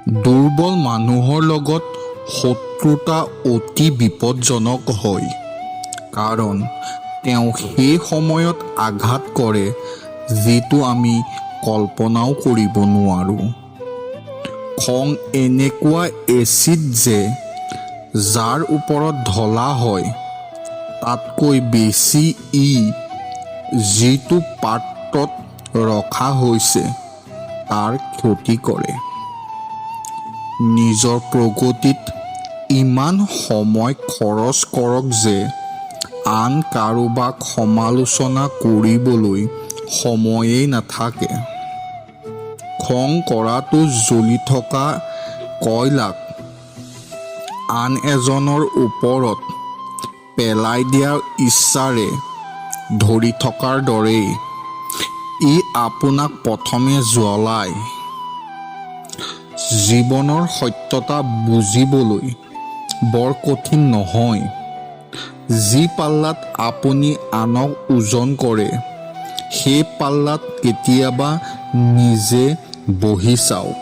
দুৰ্বল মানুহৰ লগত শত্ৰুতা অতি বিপদজনক হয়, কাৰণ তেওঁ সেই সময়ত আঘাত কৰে যিটো আমি কল্পনাও কৰিব নোৱাৰোঁ। খং এনেকুৱা এচিড যে যাৰ ওপৰত ঢলা হয় তাতকৈ বেছি যিটো পাত্ৰত ৰখা হৈছে তাৰ ক্ষতি কৰে। নিজৰ প্ৰগতিত ইমান সময় খৰচ কৰক যে আন কাৰোবাক সমালোচনা কৰিবলৈ সময়েই নাথাকে। খং কৰাটো জ্বলি থকা কয়লাক আন এজনৰ ওপৰত পেলাই দিয়াৰ ইচ্ছাৰে ধৰি থকাৰ দৰেই ই আপোনাক প্ৰথমে জ্বলায়। জীৱনৰ সত্যতা বুজিবলৈ বৰ কঠিন নহয়। যি পাল্লাত আপুনি আনক ওজন কৰে সেই পাল্লাত কেতিয়াবা নিজে বহি চাওক।